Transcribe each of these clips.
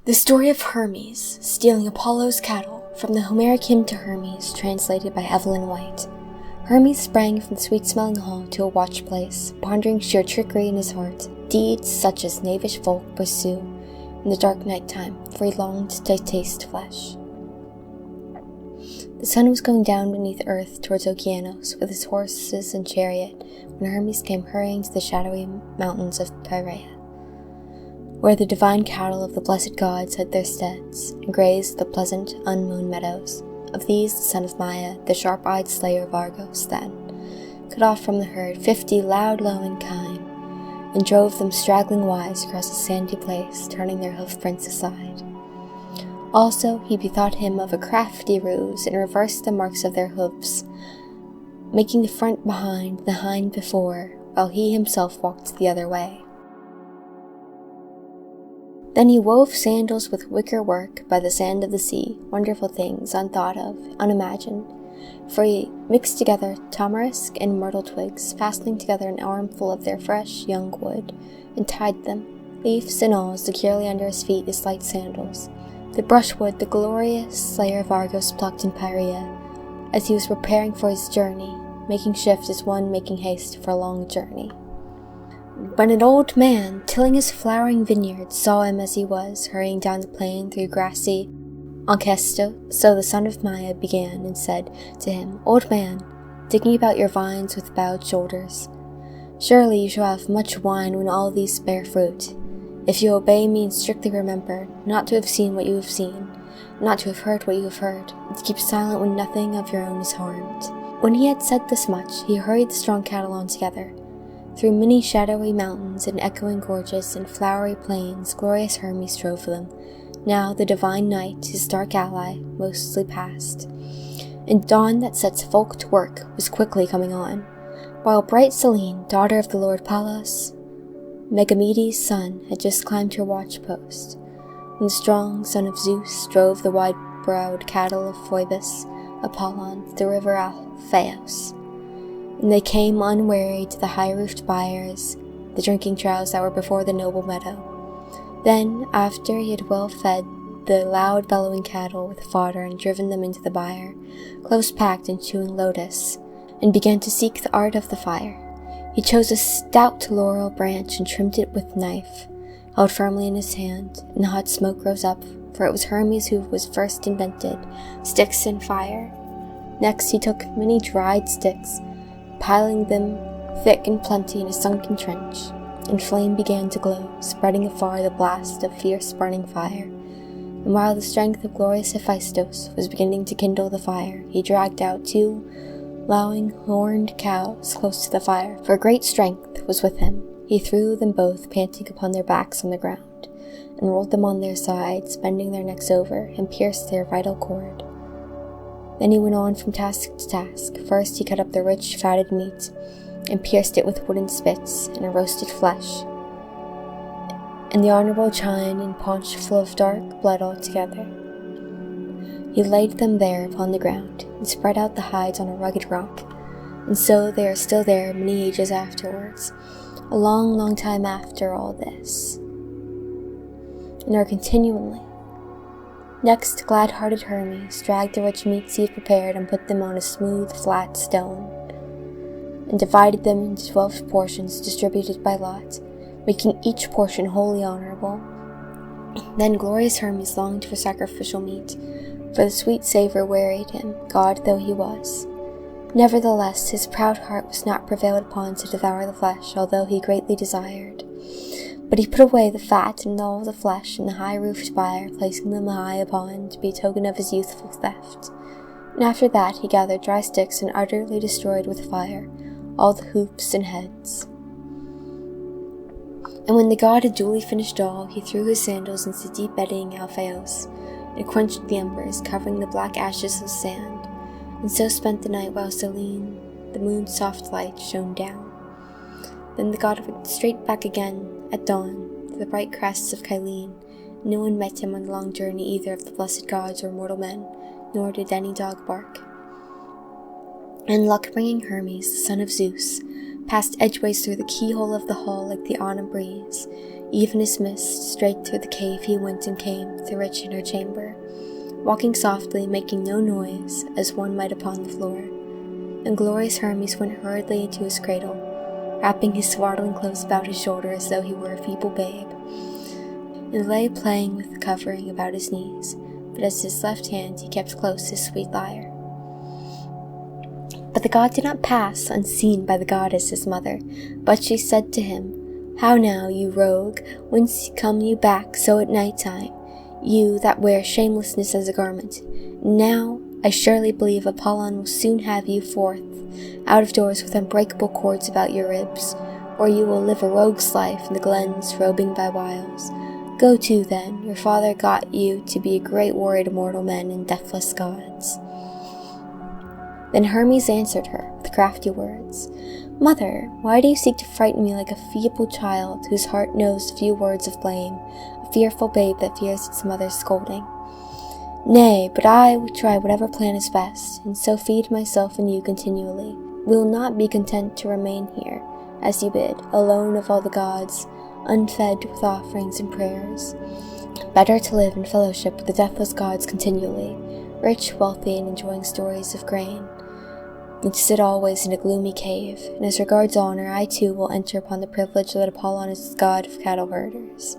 The story of Hermes stealing Apollo's cattle from the Homeric Hymn to Hermes, translated by Evelyn White. Hermes sprang from the sweet-smelling hall to a watch place, pondering sheer trickery in his heart, deeds such as knavish folk pursue in the dark night time, for he longed to taste flesh. The sun was going down beneath earth towards Okeanos with his horses and chariot when Hermes came hurrying to the shadowy mountains of Piraea, where the divine cattle of the blessed gods had their steads, and grazed the pleasant, unmown meadows. Of these the son of Maia, the sharp-eyed slayer of Argos, then cut off from the herd 50 loud lowing kine, and drove them straggling wise across a sandy place, turning their hoof-prints aside. Also he bethought him of a crafty ruse, and reversed the marks of their hoofs, making the front behind, the hind before, while he himself walked the other way. Then he wove sandals with wicker work by the sand of the sea, wonderful things unthought of, unimagined, for he mixed together tamarisk and myrtle twigs, fastening together an armful of their fresh young wood, and tied them, leaves and all, securely under his feet as light sandals. The brushwood the glorious slayer of Argos plucked in Piraea, as he was preparing for his journey, making shift as one making haste for a long journey. When an old man, tilling his flowering vineyard, saw him as he was, hurrying down the plain through grassy Onkesto, so the son of Maia began and said to him, "Old man, digging about your vines with bowed shoulders, surely you shall have much wine when all these bear fruit, if you obey me and strictly remember not to have seen what you have seen, not to have heard what you have heard, and to keep silent when nothing of your own is harmed." When he had said this much, he hurried the strong cattle on together. Through many shadowy mountains and echoing gorges and flowery plains, glorious Hermes drove them. Now the divine night, his dark ally, mostly past, and dawn that sets folk to work was quickly coming on, while bright Selene, daughter of the lord Pallas, Megamedes' son, had just climbed her watch-post, when the strong son of Zeus drove the wide-browed cattle of Phoebus, Apollon, the river Alphaeus. And they came unweary to the high-roofed byres, the drinking troughs that were before the noble meadow. Then, after he had well fed the loud bellowing cattle with fodder and driven them into the byre, close packed and chewing lotus, and began to seek the art of the fire, he chose a stout laurel branch and trimmed it with knife, held firmly in his hand, and the hot smoke rose up, for it was Hermes who was first invented sticks and fire. Next he took many dried sticks, piling them thick and plenty in a sunken trench, and flame began to glow, spreading afar the blast of fierce burning fire. And while the strength of glorious Hephaestus was beginning to kindle the fire, he dragged out 2 lowing horned cows close to the fire, for great strength was with him. He threw them both panting upon their backs on the ground, and rolled them on their sides, bending their necks over, and pierced their vital cord. Then he went on from task to task. First he cut up the rich, fatted meat, and pierced it with wooden spits, and a roasted flesh, and the honorable chine and paunch full of dark blood altogether. He laid them there upon the ground, and spread out the hides on a rugged rock, and so they are still there many ages afterwards, a long, long time after all this, and are continually. Next, glad-hearted Hermes dragged the rich meats he had prepared and put them on a smooth, flat stone, and divided them into 12 portions distributed by lot, making each portion wholly honorable. Then glorious Hermes longed for sacrificial meat, for the sweet savor wearied him, god though he was. Nevertheless, his proud heart was not prevailed upon to devour the flesh, although he greatly desired. But he put away the fat and all the flesh in the high-roofed byre, placing them high upon to be a token of his youthful theft. And after that he gathered dry sticks and utterly destroyed with fire all the hoofs and heads. And when the god had duly finished all, he threw his sandals into deep bedding Alphaeus, and quenched the embers, covering the black ashes of sand, and so spent the night while Selene, the moon's soft light, shone down. Then the god went straight back again at dawn to the bright crests of Kylene. No one met him on the long journey either of the blessed gods or mortal men, nor did any dog bark. And luck-bringing Hermes, the son of Zeus, passed edgeways through the keyhole of the hall like the autumn breeze. even as mist, straight through the cave he went and came, the rich in her chamber, walking softly, making no noise, as one might upon the floor. And glorious Hermes went hurriedly into his cradle, wrapping his swaddling clothes about his shoulder as though he were a feeble babe, and lay playing with the covering about his knees, but as his left hand he kept close his sweet lyre. But the god did not pass unseen by the goddess his mother, but she said to him, "How now, you rogue, whence come you back so at night time, you that wear shamelessness as a garment? Now I surely believe Apollon will soon have you forth, out of doors with unbreakable cords about your ribs, or you will live a rogue's life in the glens, roving by wiles. Go to, then, your father got you to be a great warrior to mortal men and deathless gods." Then Hermes answered her with crafty words, "Mother, why do you seek to frighten me like a feeble child whose heart knows few words of blame, a fearful babe that fears its mother's scolding? Nay, but I will try whatever plan is best, and so feed myself and you continually. We will not be content to remain here, as you bid, alone of all the gods, unfed with offerings and prayers. Better to live in fellowship with the deathless gods continually, rich, wealthy, and enjoying stories of grain, than to sit always in a gloomy cave. And as regards honor, I too will enter upon the privilege that Apollon is the god of cattle herders.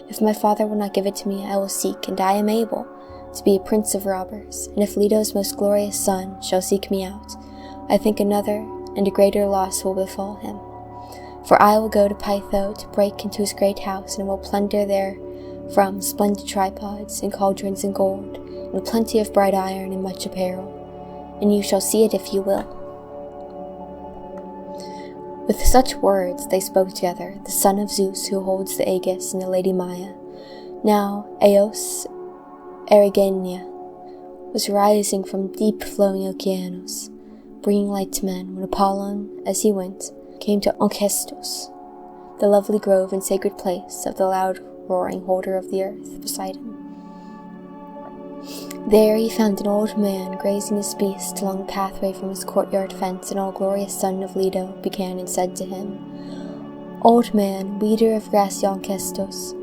If my father will not give it to me, I will seek, and I am able, to be a prince of robbers, and if Leto's most glorious son shall seek me out, I think another and a greater loss will befall him. For I will go to Pytho to break into his great house, and will plunder there from splendid tripods, and cauldrons and gold, and plenty of bright iron and much apparel, and you shall see it if you will." With such words they spoke together, the son of Zeus who holds the Aegis and the lady Maia. Now Eos Erigenia was rising from deep-flowing Oceanus, bringing light to men, when Apollon, as he went, came to Onchestos, the lovely grove and sacred place of the loud-roaring holder of the earth, Poseidon. There he found an old man grazing his beast along the pathway from his courtyard fence, and all-glorious son of Leto began and said to him, "Old man, weeder of grassy Onchestos,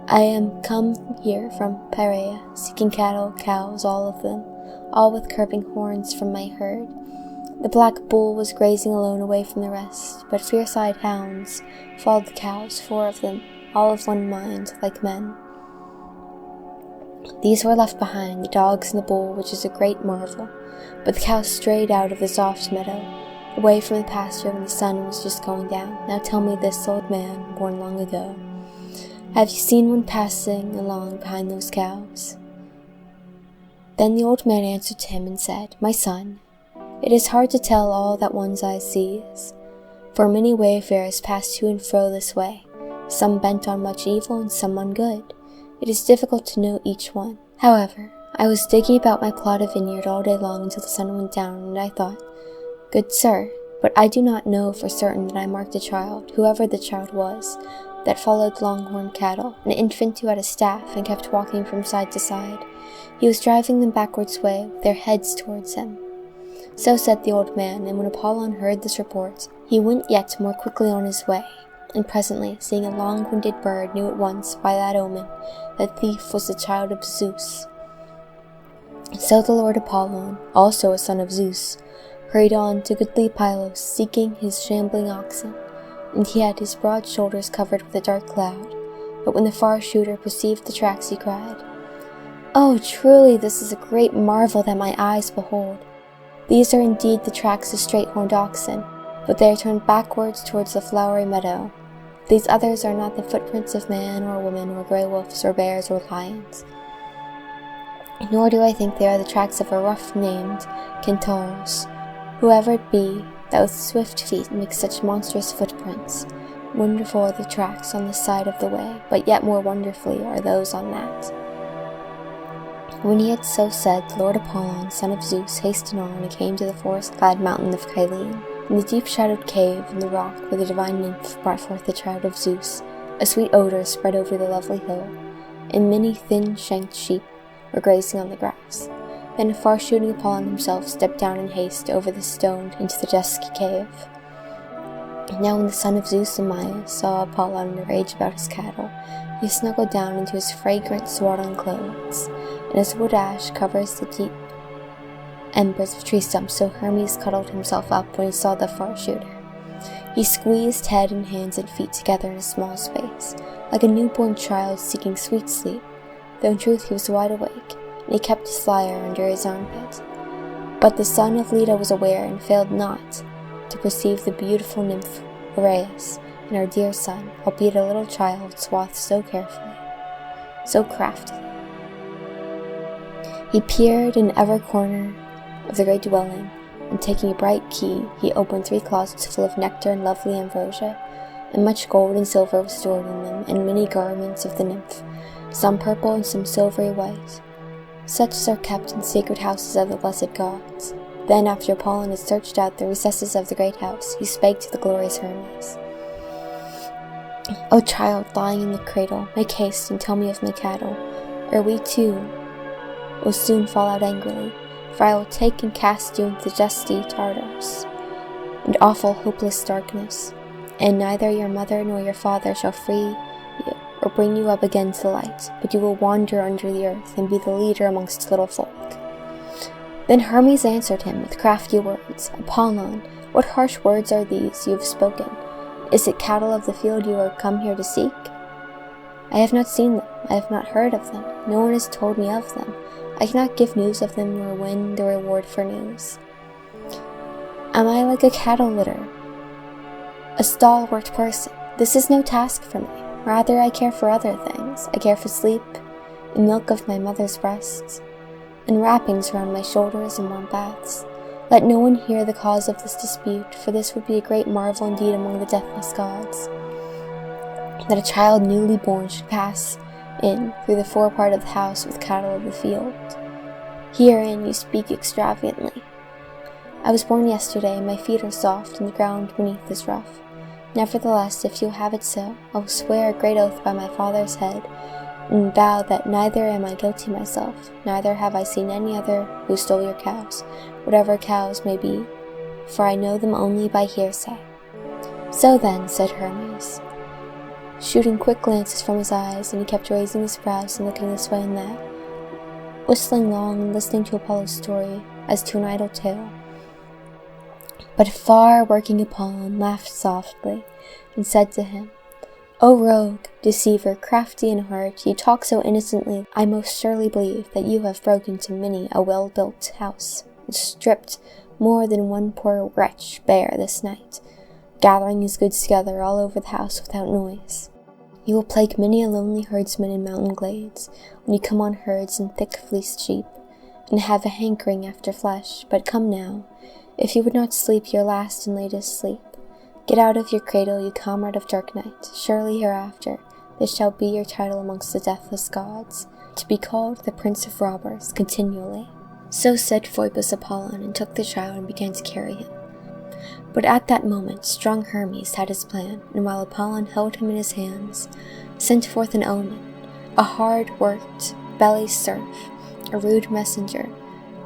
I am come here from Perea, seeking cattle, cows, all of them, all with curving horns from my herd. The black bull was grazing alone away from the rest, but fierce-eyed hounds followed the cows, 4 of them, all of one mind, like men. These were left behind, the dogs and the bull, which is a great marvel, but the cows strayed out of the soft meadow, away from the pasture when the sun was just going down. Now tell me this, old man, born long ago, have you seen one passing along behind those cows?" Then the old man answered to him and said, "My son, it is hard to tell all that one's eye sees, for many wayfarers pass to and fro this way, some bent on much evil and some on good. It is difficult to know each one. However, I was digging about my plot of vineyard all day long until the sun went down, and I thought, good sir, but I do not know for certain that I marked a child, whoever the child was, that followed longhorn cattle, an infant who had a staff and kept walking from side to side. He was driving them backwards way, with their heads towards him." So said the old man, and when Apollon heard this report, he went yet more quickly on his way, and presently, seeing a long-winded bird, knew at once, by that omen, that the thief was the child of Zeus. So the lord Apollon, also a son of Zeus, hurried on to goodly Pylos, seeking his shambling oxen, and he had his broad shoulders covered with a dark cloud. But when the far shooter perceived the tracks, he cried, "Oh, truly this is a great marvel that my eyes behold. These are indeed the tracks of straight-horned oxen, but they are turned backwards towards the flowery meadow. These others are not the footprints of man or woman or grey wolves or bears or lions. Nor do I think they are the tracks of a rough-named Kentauros, whoever it be, that with swift feet makes such monstrous footprints. Wonderful are the tracks on this side of the way, but yet more wonderfully are those on that." When he had so said, the lord Apollon, son of Zeus, hastened on and came to the forest-clad mountain of Cyllene. In the deep-shadowed cave in the rock where the divine nymph brought forth the child of Zeus, a sweet odor spread over the lovely hill, and many thin-shanked sheep were grazing on the grass. Then far-shooting Apollon himself stepped down in haste over the stone into the dusky cave. Now when the son of Zeus and Maya saw Apollon rage about his cattle, he snuggled down into his fragrant swaddling clothes, and as wood ash covers the deep embers of tree stumps, so Hermes cuddled himself up when he saw the far shooter. He squeezed head and hands and feet together in a small space, like a newborn child seeking sweet sleep, though in truth he was wide awake, and he kept his lyre under his armpit. But the son of Leto was aware and failed not to perceive the beautiful nymph Boreas and our dear son, albeit a little child, swathed so carefully, so craftily. He peered in every corner of the great dwelling, and taking a bright key, he opened 3 closets full of nectar and lovely ambrosia, and much gold and silver was stored in them, and many garments of the nymph, some purple and some silvery white, such as are kept in sacred houses of the blessed gods. Then, after Apollon had searched out the recesses of the great house, he spake to the glorious Hermes. O child, lying in the cradle, make haste and tell me of my cattle, or we too will soon fall out angrily, for I will take and cast you into dusty Tartarus, and awful hopeless darkness, and neither your mother nor your father shall free you, or bring you up again to the light, but you will wander under the earth, and be the leader amongst little folk. Then Hermes answered him with crafty words, Apollon, what harsh words are these you have spoken? Is it cattle of the field you are come here to seek? I have not seen them, I have not heard of them, no one has told me of them. I cannot give news of them nor win the reward for news. Am I like a cattle litter, a stalwart person? This is no task for me. Rather, I care for other things. I care for sleep, the milk of my mother's breasts, and wrappings around my shoulders and warm baths. Let no one hear the cause of this dispute, for this would be a great marvel indeed among the deathless gods, that a child newly born should pass in through the forepart of the house with cattle of the field. Herein you speak extravagantly. I was born yesterday, and my feet are soft, and the ground beneath is rough. Nevertheless, if you have it so, I will swear a great oath by my father's head, and vow that neither am I guilty myself, neither have I seen any other who stole your cows, whatever cows may be, for I know them only by hearsay. So then, said Hermes, shooting quick glances from his eyes, and he kept raising his brows and looking this way and that, whistling long and listening to Apollo's story as to an idle tale. But far working Apollon laughed softly, and said to him, O rogue, deceiver, crafty in heart, you talk so innocently, I most surely believe that you have broken to many a well-built house, and stripped more than one poor wretch bare this night, gathering his goods together all over the house without noise. You will plague many a lonely herdsman in mountain glades, when you come on herds and thick-fleeced sheep, and have a hankering after flesh. But come now, if you would not sleep your last and latest sleep, get out of your cradle, you comrade of dark night. Surely hereafter this shall be your title amongst the deathless gods, to be called the Prince of Robbers continually. So said Phoebus Apollon, and took the child and began to carry him. But at that moment strong Hermes had his plan, and while Apollon held him in his hands, sent forth an omen, a hard-worked belly serf, a rude messenger,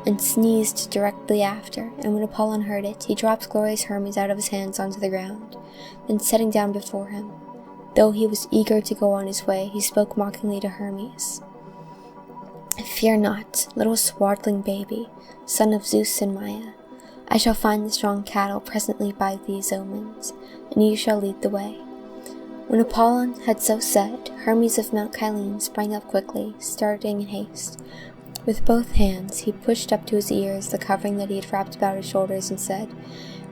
and sneezed directly after, and when Apollon heard it, he dropped glorious Hermes out of his hands onto the ground. Then setting down before him, though he was eager to go on his way, he spoke mockingly to Hermes. Fear not, little swaddling baby, son of Zeus and Maya. I shall find the strong cattle presently by these omens, and you shall lead the way. When Apollon had so said, Hermes of Mount Cyllene sprang up quickly, starting in haste. With both hands he pushed up to his ears the covering that he had wrapped about his shoulders, and said,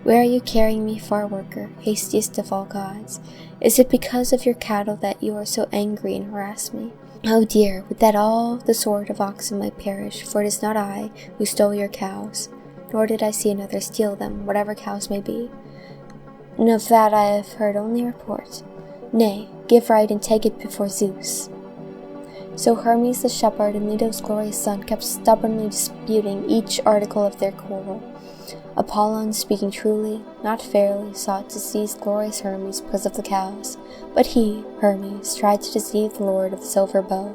Where are you carrying me, far worker, hastiest of all gods? Is it because of your cattle that you are so angry and harass me? Oh dear, would that all the sort of oxen might perish, for it is not I who stole your cows, nor did I see another steal them, whatever cows may be. And of that I have heard only report. Nay, give right and take it before Zeus. So Hermes the shepherd and Leto's glorious son kept stubbornly disputing each article of their quarrel. Apollon, speaking truly, not fairly, sought to seize glorious Hermes because of the cows, but he, Hermes, tried to deceive the lord of the silver bow,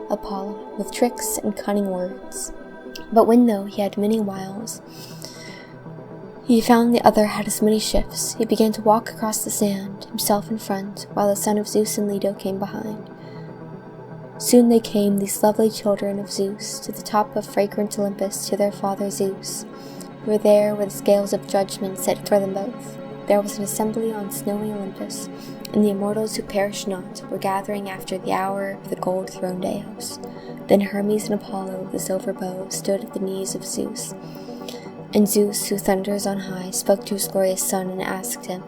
Apollo, with tricks and cunning words. But when though he had many wiles, He found the other had as many shifts. He began to walk across the sand, himself in front, while the son of Zeus and Leto came behind. Soon they came, these lovely children of Zeus, to the top of fragrant Olympus, to their father Zeus, who were there where the scales of judgment set for them both. There was an assembly on snowy Olympus, and the immortals who perish not were gathering after the hour of the gold-throned Eos. Then Hermes and Apollo, the silver bow, stood at the knees of Zeus. And Zeus, who thunders on high, spoke to his glorious son and asked him,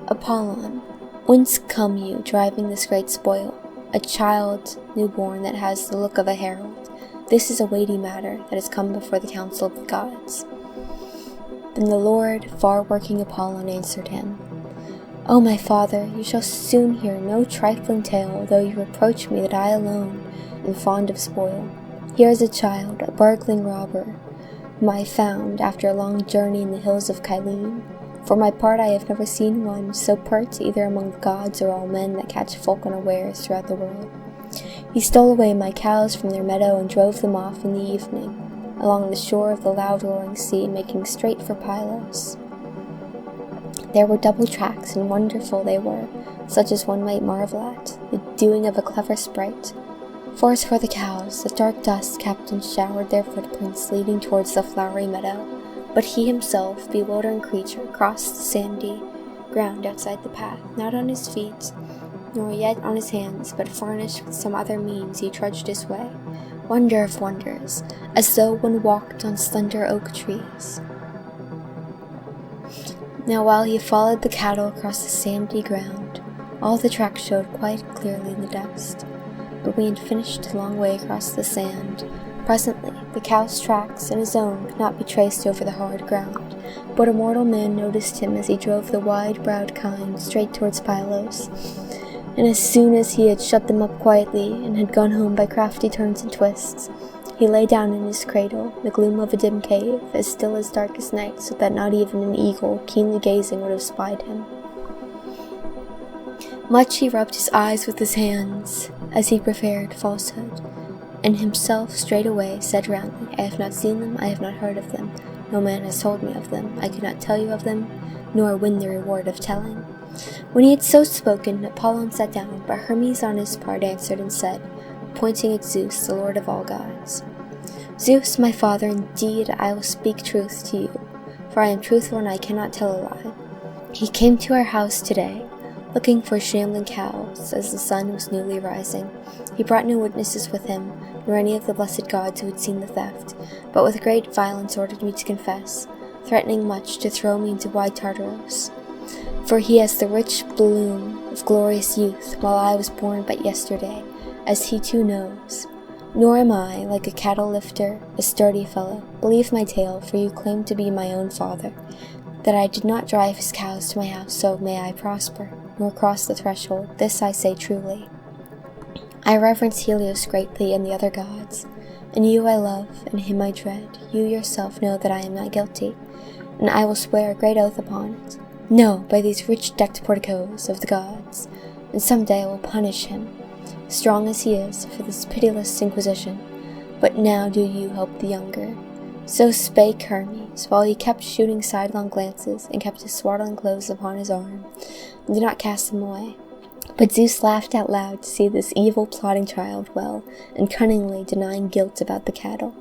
Apollon, whence come you, driving this great spoil? A child newborn that has the look of a herald. This is a weighty matter that has come before the council of the gods. Then the Lord, far-working Apollon, answered him, O my father, you shall soon hear no trifling tale, though you reproach me that I alone am fond of spoil. Here is a child, a burgling robber, whom I found after a long journey in the hills of Kylene. For my part, I have never seen one so pert either among the gods or all men that catch folk unawares throughout the world. He stole away my cows from their meadow and drove them off in the evening, along the shore of the loud roaring sea, making straight for Pylos. There were double tracks, and wonderful they were, such as one might marvel at, the doing of a clever sprite. For as for the cows, the dark dust captain showered their footprints leading towards the flowery meadow. But he himself, bewildering creature, crossed the sandy ground outside the path, not on his feet, nor yet on his hands, but furnished with some other means he trudged his way, wonder of wonders, as though one walked on slender oak trees. Now while he followed the cattle across the sandy ground, all the tracks showed quite clearly in the dust. But when he had finished his long way across the sand, presently the cow's tracks and his own could not be traced over the hard ground, but a mortal man noticed him as he drove the wide-browed kine straight towards Pylos. And as soon as he had shut them up quietly, and had gone home by crafty turns and twists, he lay down in his cradle, in the gloom of a dim cave, as still as darkest night, so that not even an eagle, keenly gazing, would have spied him. Much he rubbed his eyes with his hands, as he preferred falsehood, and himself straightway said roundly, I have not seen them, I have not heard of them, no man has told me of them, I could not tell you of them, nor win the reward of telling. When he had so spoken, Apollon sat down, but Hermes on his part answered and said, pointing at Zeus, the lord of all gods, Zeus, my father, indeed I will speak truth to you, for I am truthful and I cannot tell a lie. He came to our house today, looking for shambling cows, as the sun was newly rising. He brought no witnesses with him, nor any of the blessed gods who had seen the theft, but with great violence ordered me to confess, threatening much to throw me into wide Tartarus. For he has the rich bloom of glorious youth, while I was born but yesterday, as he too knows. Nor am I, like a cattle lifter, a sturdy fellow. Believe my tale, for you claim to be my own father. That I did not drive his cows to my house, so may I prosper, nor cross the threshold, this I say truly. I reverence Helios greatly and the other gods, and you I love, and him I dread. You yourself know that I am not guilty, and I will swear a great oath upon it. No, by these rich-decked porticos of the gods, and some day I will punish him, strong as he is, for this pitiless inquisition. But now do you help the younger. So spake Hermes, while he kept shooting sidelong glances, and kept his swaddling clothes upon his arm, and did not cast them away. But Zeus laughed out loud to see this evil plotting child well, and cunningly denying guilt about the cattle.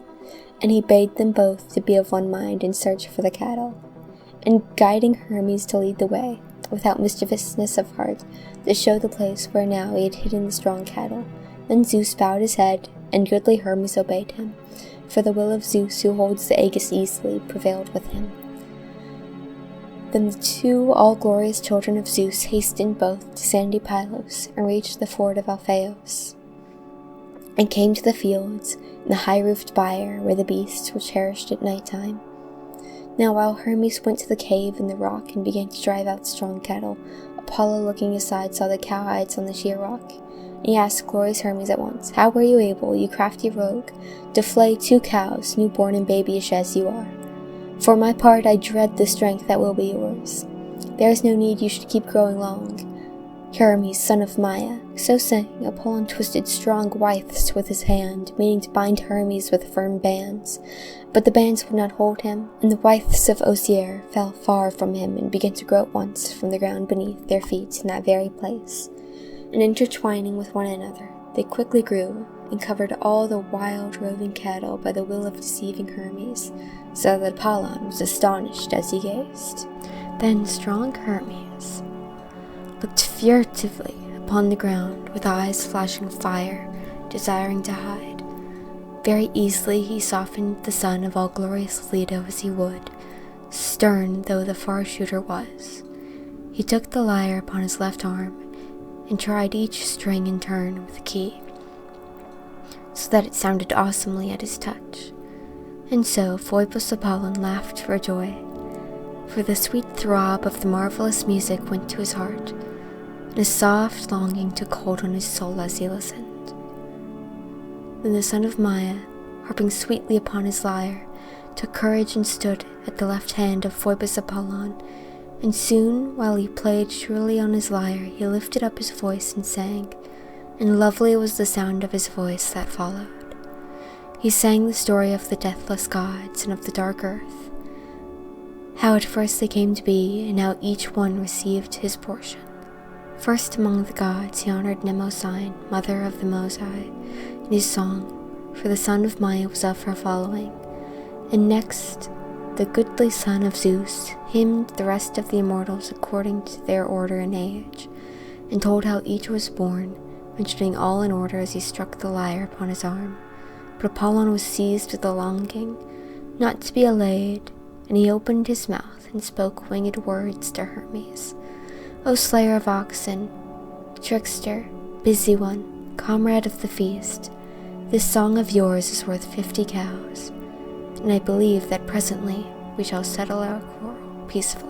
And he bade them both to be of one mind in search for the cattle, and guiding Hermes to lead the way, without mischievousness of heart, to show the place where now he had hidden the strong cattle. Then Zeus bowed his head, and goodly Hermes obeyed him, for the will of Zeus, who holds the Aegis easily, prevailed with him. Then the two all-glorious children of Zeus hastened both to sandy Pylos, and reached the ford of Alpheus, and came to the fields, in the high-roofed byre, where the beasts were cherished at night-time. Now while Hermes went to the cave in the rock, and began to drive out strong cattle, Apollo looking aside saw the cowhides on the sheer rock. And he asked glorious Hermes at once, How were you able, you crafty rogue, to flay 2 cows, newborn and babyish as you are? For my part, I dread the strength that will be yours. There is no need you should keep growing long, Hermes, son of Maia. So saying, Apollon twisted strong withes with his hand, meaning to bind Hermes with firm bands. But the bands would not hold him, and the withes of Osier fell far from him and began to grow at once from the ground beneath their feet in that very place. And intertwining with one another, they quickly grew, and covered all the wild roving cattle by the will of deceiving Hermes, so that Apollon was astonished as he gazed. Then strong Hermes looked furtively upon the ground with eyes flashing fire, desiring to hide. Very easily he softened the son of all glorious Leto as he would, stern though the far shooter was. He took the lyre upon his left arm, and tried each string in turn with a key, so that it sounded awesomely at his touch. And so Phoebus Apollon laughed for joy, for the sweet throb of the marvelous music went to his heart, and a soft longing took hold on his soul as he listened. Then the son of Maia, harping sweetly upon his lyre, took courage and stood at the left hand of Phoebus Apollon, and soon, while he played shrilly on his lyre, he lifted up his voice and sang, and lovely was the sound of his voice that followed. He sang the story of the deathless gods and of the dark earth, how at first they came to be, and how each one received his portion. First among the gods he honored Mnemosyne, mother of the Mosai, in his song, for the son of Maia was of her following, and next the goodly son of Zeus hymned the rest of the immortals according to their order and age, and told how each was born, mentioning all in order as he struck the lyre upon his arm. But Apollon was seized with a longing, not to be allayed, and he opened his mouth and spoke winged words to Hermes. O slayer of oxen, trickster, busy one, comrade of the feast, this song of yours is worth 50 cows, and I believe that presently we shall settle our quarrel peacefully.